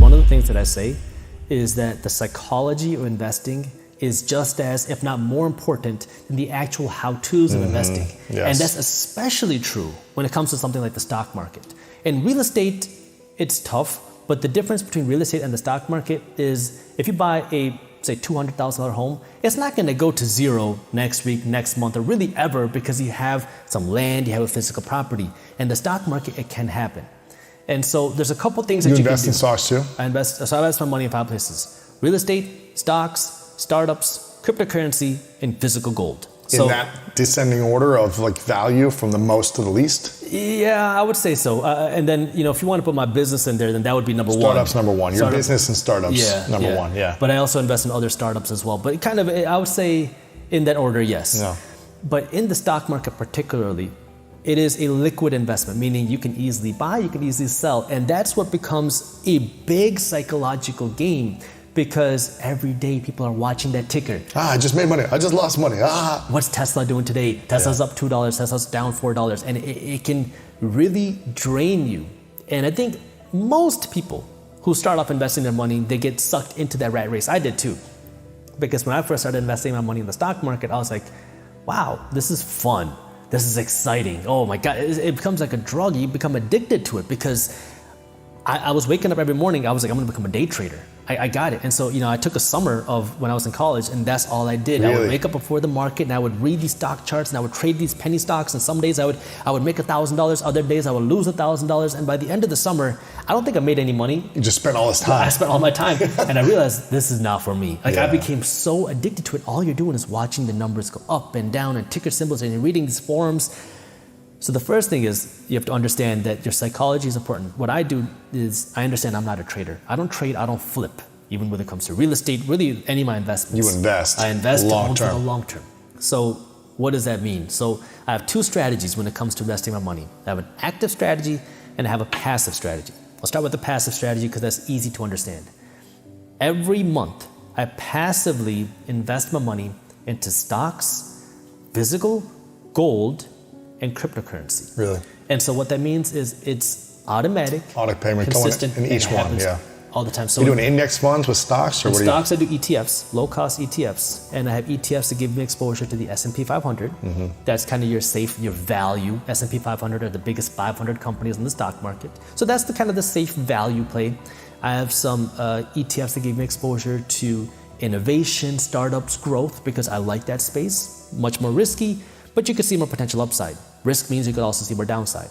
one of the things that I say is that the psychology of investing is just as, if not more important than the actual how-tos of investing. Yes. And that's especially true when it comes to something like the stock market. In real estate, it's tough, but the difference between real estate and the stock market is if you buy a, say, $200,000 home, it's not gonna go to zero next week, next month, or really ever, because you have some land, you have a physical property. And the stock market, it can happen. And so there's a couple things that you can do. You invest in stocks too? I invest my money in 5 places: real estate, stocks, startups, cryptocurrency, and physical gold. In that descending order of like value from the most to the least? Yeah, I would say so. And then, if you want to put my business in there, then that would be number one. Startups number one. Your business and startups number one. Yeah. But I also invest in other startups as well. But I would say in that order, yes. Yeah. But in the stock market particularly, it is a liquid investment, meaning you can easily buy, you can easily sell. And that's what becomes a big psychological game, because every day people are watching that ticker. I just made money. I just lost money. What's Tesla doing today? Tesla's up $2, Tesla's down $4. And it can really drain you. And I think most people who start off investing their money, they get sucked into that rat race. I did too. Because when I first started investing my money in the stock market, I was like, wow, this is fun. This is exciting. Oh my God, it becomes like a drug. You become addicted to it, because I was waking up every morning. I was like, I'm gonna become a day trader. I got it. And so, I took a summer of when I was in college, and that's all I did. Really? I would wake up before the market, and I would read these stock charts, and I would trade these penny stocks. And some days I would make $1,000. Other days I would lose $1,000. And by the end of the summer, I don't think I made any money. You just spent all this time. I spent all my time. And I realized this is not for me. I became so addicted to it. All you're doing is watching the numbers go up and down and ticker symbols, and you're reading these forums. So the first thing is you have to understand that your psychology is important. What I do is I understand I'm not a trader. I don't trade, I don't flip. Even when it comes to real estate, really any of my investments. You invest. I invest long for term. the long term. So what does that mean? So I have 2 strategies when it comes to investing my money. I have an active strategy and I have a passive strategy. I'll start with the passive strategy because that's easy to understand. Every month, I passively invest my money into stocks, physical, gold, and cryptocurrency. Really? And so what that means is it's automatic, Auto payment consistent, in each one, all the time. So you're doing index funds with stocks, or what are you? Stocks, I do ETFs, low-cost ETFs, and I have ETFs to give me exposure to the S&P 500. That's kind of your safe, your value. S&P 500 are the biggest 500 companies in the stock market. So that's the kind of the safe value play. I have some ETFs that give me exposure to innovation, startups, growth, because I like that space. Much more risky, but you could see more potential upside. Risk means you could also see more downside.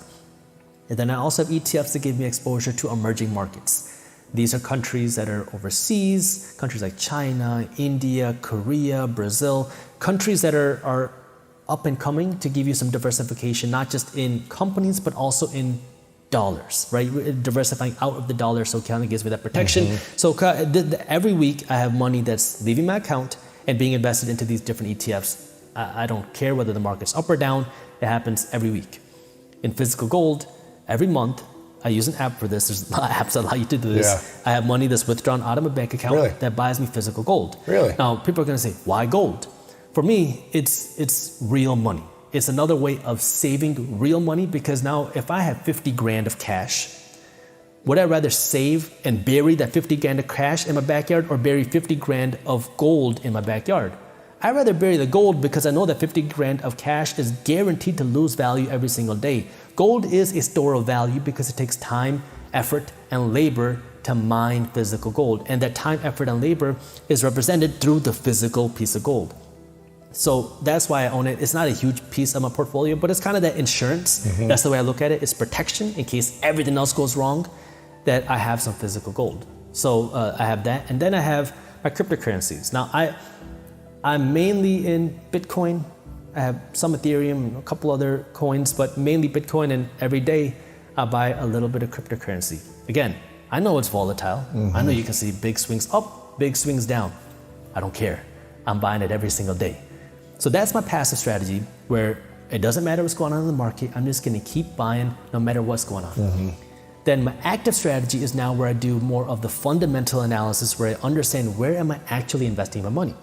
And then I also have ETFs that give me exposure to emerging markets. These are countries that are overseas, countries like China, India, Korea, Brazil, countries that are up and coming, to give you some diversification, not just in companies, but also in dollars, right? Diversifying out of the dollar, so it kind of gives me that protection. So every week I have money that's leaving my account and being invested into these different ETFs. I don't care whether the market's up or down. It happens every week. In physical gold, every month, I use an app for this. There's apps that allow you to do this. I have money that's withdrawn out of my bank account that buys me physical gold. Really? Now, people are going to say, why gold? For me, it's real money. It's another way of saving real money, because now if I have 50 grand of cash, would I rather save and bury that 50 grand of cash in my backyard, or bury 50 grand of gold in my backyard? I'd rather bury the gold, because I know that 50 grand of cash is guaranteed to lose value every single day. Gold is a store of value because it takes time, effort, and labor to mine physical gold. And that time, effort, and labor is represented through the physical piece of gold. So that's why I own it. It's not a huge piece of my portfolio, but it's kind of that insurance. That's the way I look at it. It's protection in case everything else goes wrong, that I have some physical gold. So I have that. And then I have my cryptocurrencies. Now, I'm mainly in Bitcoin. I have some Ethereum, a couple other coins, but mainly Bitcoin, and every day I buy a little bit of cryptocurrency. Again, I know it's volatile. I know you can see big swings up, big swings down. I don't care. I'm buying it every single day. So that's my passive strategy, where it doesn't matter what's going on in the market. I'm just gonna keep buying no matter what's going on. Then my active strategy is now where I do more of the fundamental analysis, where I understand where am I actually investing my money.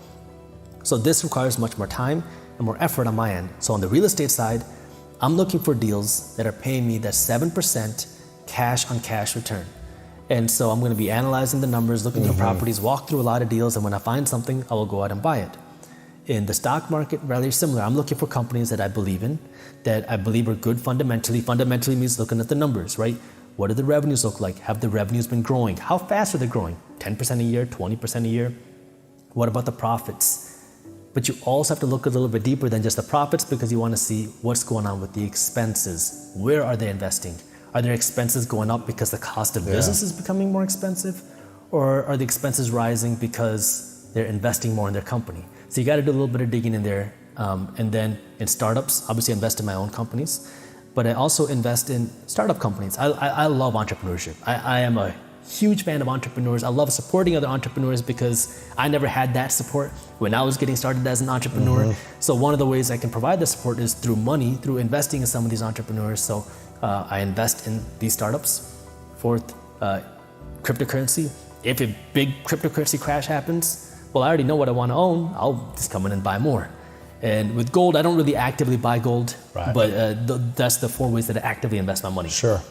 So this requires much more time and more effort on my end. So on the real estate side, I'm looking for deals that are paying me that 7% cash on cash return. And so I'm going to be analyzing the numbers, looking through properties, walk through a lot of deals, and when I find something, I will go out and buy it. In the stock market, rather similar. I'm looking for companies that I believe in, that I believe are good fundamentally. Fundamentally means looking at the numbers, right? What do the revenues look like? Have the revenues been growing? How fast are they growing? 10% a year, 20% a year? What about the profits? But you also have to look a little bit deeper than just the profits, because you want to see what's going on with the expenses. Where are they investing? Are their expenses going up because the cost of business is becoming more expensive? Or are the expenses rising because they're investing more in their company? So you got to do a little bit of digging in there. And then in startups, obviously I invest in my own companies, but I also invest in startup companies. I love entrepreneurship. I am a huge fan of entrepreneurs. I love supporting other entrepreneurs because I never had that support when I was getting started as an entrepreneur. So one of the ways I can provide the support is through money, through investing in some of these entrepreneurs. So I invest in these startups. Fourth, cryptocurrency. If a big cryptocurrency crash happens, well, I already know what I want to own. I'll just come in and buy more. And with gold, I don't really actively buy gold, but that's the 4 ways that I actively invest my money. Sure.